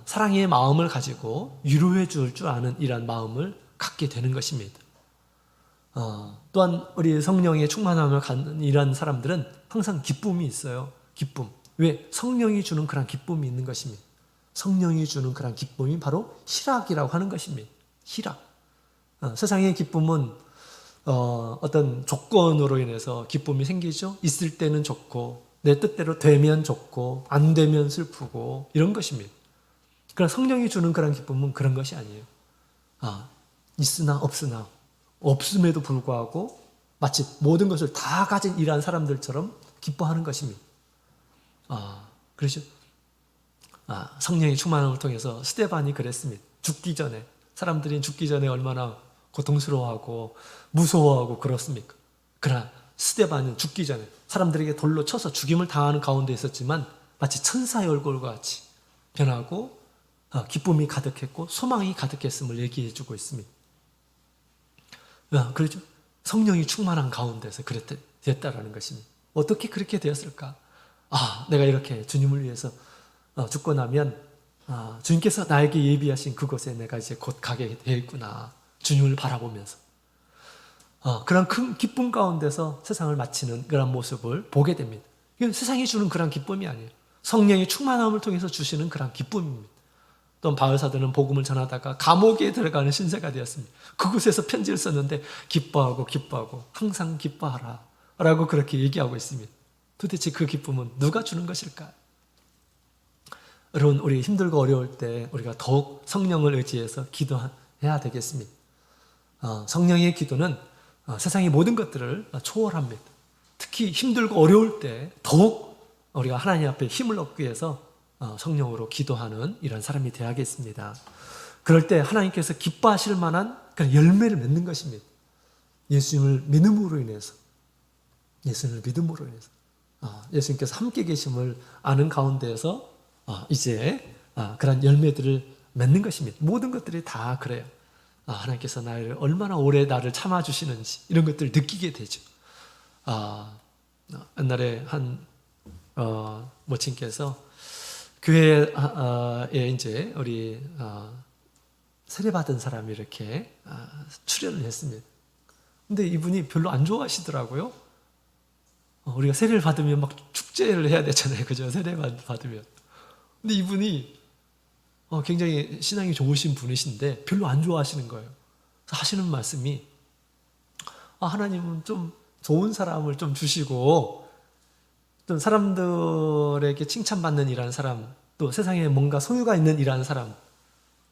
사랑의 마음을 가지고 위로해줄 줄 아는 이런 마음을 갖게 되는 것입니다. 또한 우리 성령의 충만함을 갖는 이런 사람들은 항상 기쁨이 있어요. 기쁨. 왜? 성령이 주는 그런 기쁨이 있는 것입니다. 성령이 주는 그런 기쁨이 바로 희락이라고 하는 것입니다. 희락. 세상의 기쁨은 어떤 조건으로 인해서 기쁨이 생기죠. 있을 때는 좋고 내 뜻대로 되면 좋고 안 되면 슬프고 이런 것입니다. 그러나 성령이 주는 그런 기쁨은 그런 것이 아니에요. 있으나 없으나 없음에도 불구하고 마치 모든 것을 다 가진 이러한 사람들처럼 기뻐하는 것입니다. 그렇죠? 성령의 충만함을 통해서 스데반이 그랬습니다. 죽기 전에 사람들이 죽기 전에 얼마나 고통스러워하고 무서워하고 그렇습니까? 그러나 스데반은 죽기 전에 사람들에게 돌로 쳐서 죽임을 당하는 가운데 있었지만 마치 천사의 얼굴과 같이 변하고 기쁨이 가득했고 소망이 가득했음을 얘기해 주고 있습니다. 그렇죠. 성령이 충만한 가운데서 됐다라는 것입니다. 어떻게 그렇게 되었을까? 내가 이렇게 주님을 위해서 죽고 나면 주님께서 나에게 예비하신 그곳에 내가 이제 곧 가게 되었구나. 주님을 바라보면서 그런 큰 기쁨 가운데서 세상을 마치는 그런 모습을 보게 됩니다. 이건 세상이 주는 그런 기쁨이 아니에요. 성령의 충만함을 통해서 주시는 그런 기쁨입니다. 또 바울사도는 복음을 전하다가 감옥에 들어가는 신세가 되었습니다. 그곳에서 편지를 썼는데 기뻐하고 항상 기뻐하라 라고 그렇게 얘기하고 있습니다. 도대체 그 기쁨은 누가 주는 것일까? 여러분, 우리 힘들고 어려울 때 우리가 더욱 성령을 의지해서 기도해야 되겠습니다. 성령의 기도는 세상의 모든 것들을 초월합니다. 특히 힘들고 어려울 때 더욱 우리가 하나님 앞에 힘을 얻기 위해서 성령으로 기도하는 이런 사람이 되어야겠습니다. 그럴 때 하나님께서 기뻐하실 만한 그런 열매를 맺는 것입니다. 예수님을 믿음으로 인해서 예수님께서 함께 계심을 아는 가운데에서 이제 그런 열매들을 맺는 것입니다. 모든 것들이 다 그래요. 하나님께서 나를 얼마나 오래 나를 참아주시는지 이런 것들을 느끼게 되죠. 옛날에 한 모친께서 교회에 이제 우리 세례받은 사람이 이렇게 출연을 했습니다. 근데 이분이 별로 안 좋아하시더라고요. 우리가 세례를 받으면 막 축제를 해야 되잖아요. 그죠? 세례 받으면. 근데 이분이 굉장히 신앙이 좋으신 분이신데 별로 안 좋아하시는 거예요. 그래서 하시는 말씀이 하나님은 좀 좋은 사람을 좀 주시고 좀 사람들에게 칭찬받는 일하는 사람, 또 세상에 뭔가 소유가 있는 일하는 사람,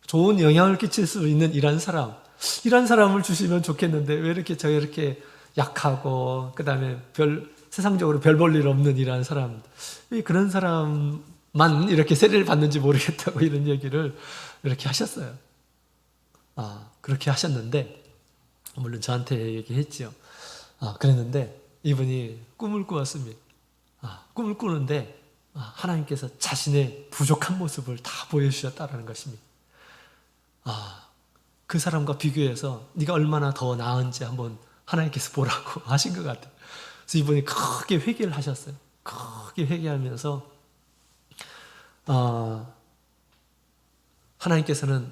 좋은 영향을 끼칠 수 있는 일하는 사람, 이런 사람을 주시면 좋겠는데 왜 이렇게 이렇게 약하고 그다음에 세상적으로 별 볼 일 없는 일하는 사람, 왜 그런 사람만 이렇게 세례를 받는지 모르겠다고 이런 얘기를 이렇게 하셨어요. 그렇게 하셨는데 물론 저한테 얘기했죠. 그랬는데 이분이 꿈을 꾸었습니다. 꿈을 꾸는데 하나님께서 자신의 부족한 모습을 다 보여주셨다는 것입니다. 그 사람과 비교해서 네가 얼마나 더 나은지 한번 하나님께서 보라고 하신 것 같아요. 그래서 이분이 크게 회개를 하셨어요. 크게 회개하면서 하나님께서는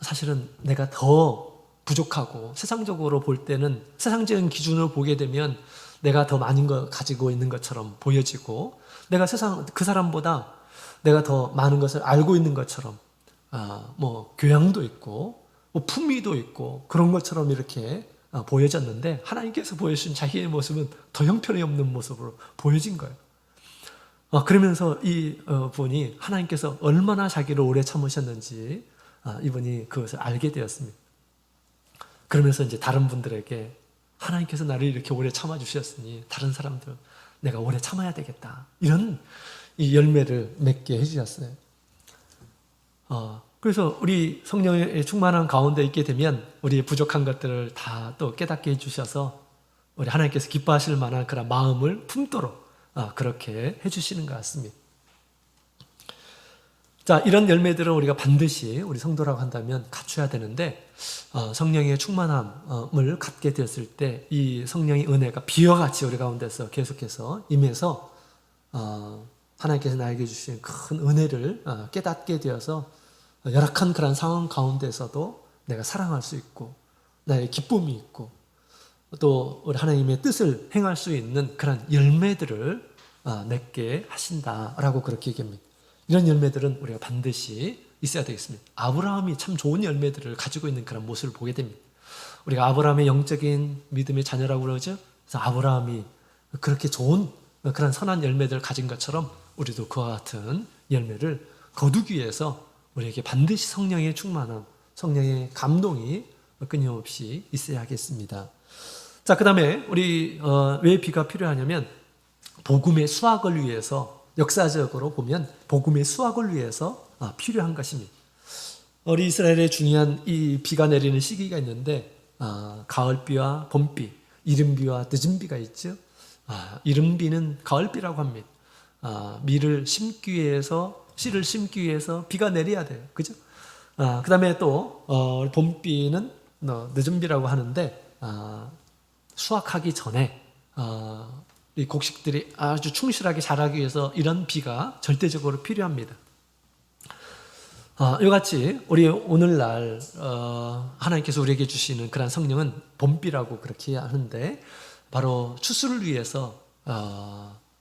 사실은 내가 더 부족하고 세상적으로 볼 때는 세상적인 기준으로 보게 되면 내가 더 많은 걸 가지고 있는 것처럼 보여지고 내가 그 사람보다 내가 더 많은 것을 알고 있는 것처럼 뭐 교양도 있고 뭐 품위도 있고 그런 것처럼 이렇게 보여졌는데 하나님께서 보여주신 자기의 모습은 더 형편이 없는 모습으로 보여진 거예요. 그러면서 이 분이 하나님께서 얼마나 자기를 오래 참으셨는지 이분이 그것을 알게 되었습니다. 그러면서 이제 다른 분들에게 하나님께서 나를 이렇게 오래 참아주셨으니 다른 사람들 내가 오래 참아야 되겠다. 이런 이 열매를 맺게 해주셨어요. 그래서 우리 성령의 충만한 가운데 있게 되면 우리의 부족한 것들을 다 또 깨닫게 해주셔서 우리 하나님께서 기뻐하실 만한 그런 마음을 품도록 그렇게 해주시는 것 같습니다. 자, 이런 열매들을 우리가 반드시 우리 성도라고 한다면 갖춰야 되는데 성령의 충만함을 갖게 되었을 때 이 성령의 은혜가 비와같이 우리 가운데서 계속해서 임해서 하나님께서 나에게 주신 큰 은혜를 깨닫게 되어서 열악한 그런 상황 가운데서도 내가 사랑할 수 있고 나의 기쁨이 있고 또 우리 하나님의 뜻을 행할 수 있는 그런 열매들을 맺게 하신다라고 그렇게 얘기합니다. 이런 열매들은 우리가 반드시 있어야 되겠습니다. 아브라함이 참 좋은 열매들을 가지고 있는 그런 모습을 보게 됩니다. 우리가 아브라함의 영적인 믿음의 자녀라고 그러죠. 그래서 아브라함이 그렇게 좋은 그런 선한 열매들을 가진 것처럼 우리도 그와 같은 열매를 거두기 위해서 우리에게 반드시 성령의 충만함, 성령의 감동이 끊임없이 있어야 하겠습니다. 자, 그 다음에 우리 왜 비가 필요하냐면 복음의 수확을 위해서 역사적으로 보면 복음의 수확을 위해서 필요한 것입니다. 우리 이스라엘의 중요한 이 비가 내리는 시기가 있는데 가을비와 봄비, 이른비와 늦은비가 있죠. 이른비는 가을비라고 합니다. 밀을 심기 위해서 씨를 심기 위해서 비가 내려야 돼요. 그죠? 그 다음에 또 봄비는 늦은비라고 하는데 수확하기 전에 이 곡식들이 아주 충실하게 자라기 위해서 이런 비가 절대적으로 필요합니다. 이와 같이 우리 오늘날 하나님께서 우리에게 주시는 그런 성령은 봄비라고 그렇게 하는데 바로 추수를 위해서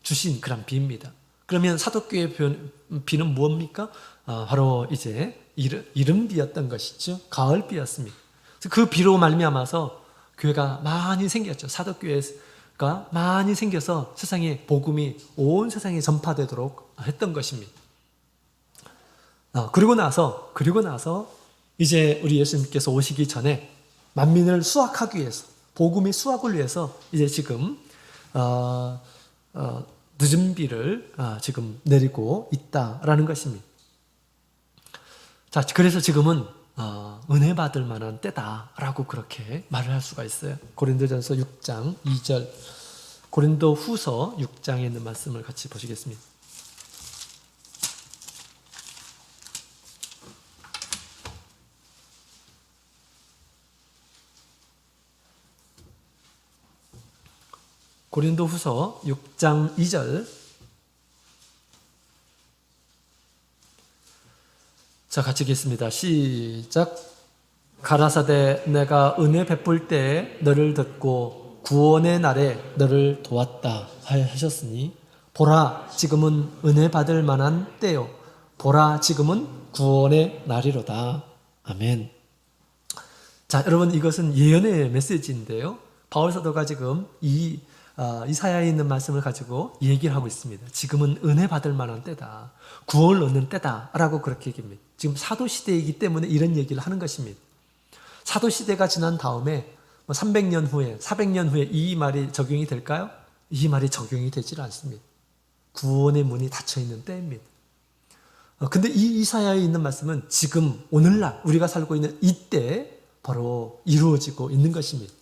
주신 그런 비입니다. 그러면 사도교의 비는 무엇입니까? 바로 이제 이른비였던 것이죠. 가을비였습니다. 그 비로 말미암아서 교회가 많이 생겼죠. 사도교회가 많이 생겨서 세상에 복음이 온 세상에 전파되도록 했던 것입니다. 그리고 나서 이제 우리 예수님께서 오시기 전에 만민을 수확하기 위해서, 복음의 수확을 위해서 이제 지금 늦은 비를 지금 내리고 있다라는 것입니다. 자, 그래서 지금은 은혜 받을 만한 때다라고 그렇게 말을 할 수가 있어요. 고린도전서 6장 2절, 고린도 후서 6장에 있는 말씀을 같이 보시겠습니다. 고린도 후서 6장 2절. 자, 같이 읽겠습니다. 시작. 가라사대 내가 은혜 베풀 때에 너를 듣고 구원의 날에 너를 도왔다 하셨으니 보라 지금은 은혜 받을 만한 때요 보라 지금은 구원의 날이로다. 아멘. 자, 여러분, 이것은 예언의 메시지인데요, 바울 사도가 지금 이사야에 있는 말씀을 가지고 얘기를 하고 있습니다. 지금은 은혜 받을 만한 때다, 구원을 얻는 때다라고 그렇게 얘기합니다. 지금 사도시대이기 때문에 이런 얘기를 하는 것입니다. 사도시대가 지난 다음에 300년 후에 400년 후에 이 말이 적용이 될까요? 이 말이 적용이 되질 않습니다. 구원의 문이 닫혀있는 때입니다. 근데 이 이사야에 있는 말씀은 지금 오늘날 우리가 살고 있는 이때 바로 이루어지고 있는 것입니다.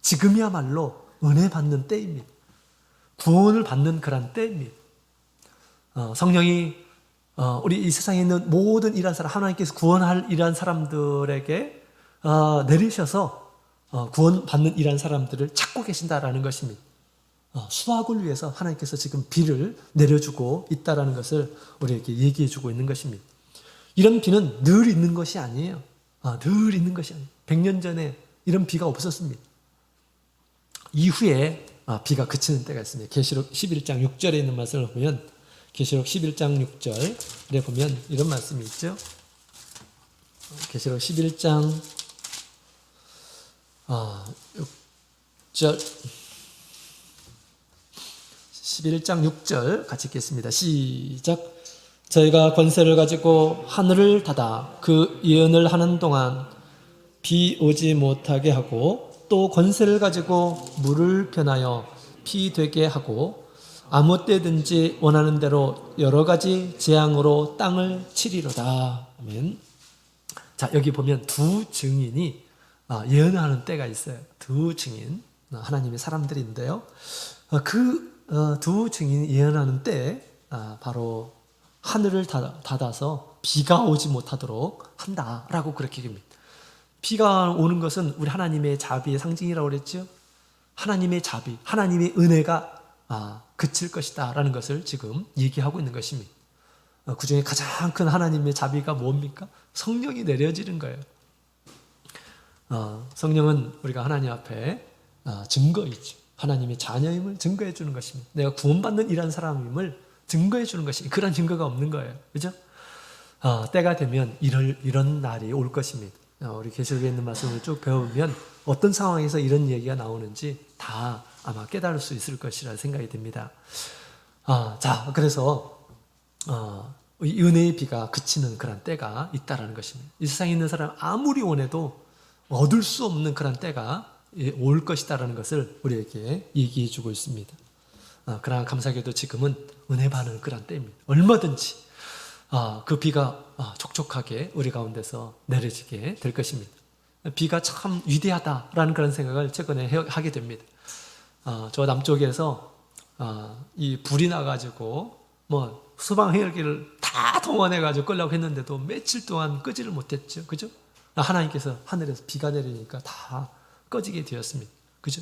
지금이야말로 은혜 받는 때입니다. 구원을 받는 그런 때입니다. 성령이 우리 이 세상에 있는 모든 이러한 사람, 하나님께서 구원할 이러한 사람들에게 내리셔서 구원받는 이러한 사람들을 찾고 계신다라는 것입니다. 수확을 위해서 하나님께서 지금 비를 내려주고 있다라는 것을 우리에게 얘기해주고 있는 것입니다. 이런 비는 늘 있는 것이 아니에요. 늘 있는 것이 아니에요. 100년 전에 이런 비가 없었습니다. 이후에 비가 그치는 때가 있습니다. 계시록 11장 6절에 있는 말씀을 보면, 계시록 11장 6절에 보면 이런 말씀이 있죠. 계시록 11장 6절, 11장 6절 같이 읽겠습니다. 시작. 저희가 권세를 가지고 하늘을 닫아 그 예언을 하는 동안 비 오지 못하게 하고, 또 권세를 가지고 물을 변하여 피 되게 하고 아무 때든지 원하는 대로 여러 가지 재앙으로 땅을 치리로다. 아멘. 자, 여기 보면 두 증인이 예언하는 때가 있어요. 두 증인, 하나님의 사람들인데요, 그 두 증인이 예언하는 때 바로 하늘을 닫아서 비가 오지 못하도록 한다라고 그렇게 얘기합니다. 비가 오는 것은 우리 하나님의 자비의 상징이라고 그랬죠. 하나님의 자비, 하나님의 은혜가 그칠 것이다 라는 것을 지금 얘기하고 있는 것입니다. 그 중에 가장 큰 하나님의 자비가 뭡니까? 성령이 내려지는 거예요. 성령은 우리가 하나님 앞에 증거이죠. 하나님의 자녀임을 증거해 주는 것입니다. 내가 구원받는 이런 사람임을 증거해 주는 것이, 그런 증거가 없는 거예요. 그죠? 때가 되면 이런 날이 올 것입니다. 우리 계시록에 있는 말씀을 쭉 배우면 어떤 상황에서 이런 얘기가 나오는지 다 아마 깨달을 수 있을 것이라 생각이 듭니다. 자, 그래서 이 은혜의 비가 그치는 그런 때가 있다라는 것입니다. 이 세상에 있는 사람 아무리 원해도 얻을 수 없는 그런 때가 올 것이다라는 것을 우리에게 얘기해 주고 있습니다. 그러나 감사하게도 지금은 은혜 받는 그런 때입니다. 얼마든지 그 비가 촉촉하게 우리 가운데서 내려지게 될 것입니다. 비가 참 위대하다라는 그런 생각을 최근에 하게 됩니다. 저 남쪽에서 이 불이 나가지고 수방 헬기를 다 동원해가지고 끄려고 했는데도 며칠 동안 끄지를 못했죠. 그죠? 하나님께서 하늘에서 비가 내리니까 다 꺼지게 되었습니다. 그죠?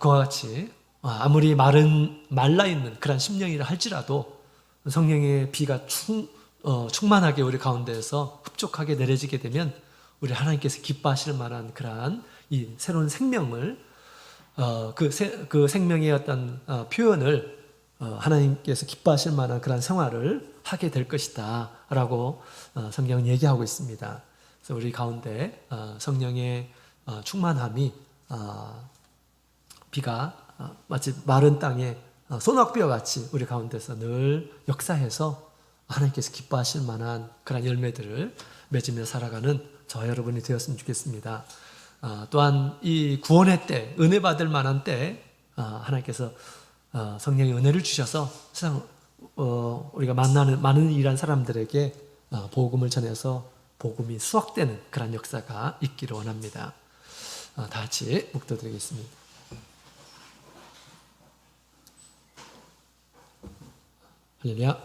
그와 같이 아무리 말라 있는 그런 심령이라 할지라도 성령의 비가 충만하게 우리 가운데에서 흡족하게 내려지게 되면 우리 하나님께서 기뻐하실 만한 그러한 이 새로운 생명을 그 생명의 어떤 표현을 하나님께서 기뻐하실 만한 그런 생활을 하게 될 것이다 라고 성경은 얘기하고 있습니다. 그래서 우리 가운데 성령의 충만함이 비가 마치 마른 땅에 소낙비와 같이 우리 가운데서 늘 역사해서 하나님께서 기뻐하실 만한 그런 열매들을 맺으며 살아가는 저 여러분이 되었으면 좋겠습니다. 또한 이 구원의 때, 은혜 받을 만한 때 하나님께서 성령의 은혜를 주셔서 세상 우리가 만나는 많은 일한 사람들에게 복음을 전해서 복음이 수확되는 그런 역사가 있기를 원합니다. 다 같이 묵도드리겠습니다. 할렐루야.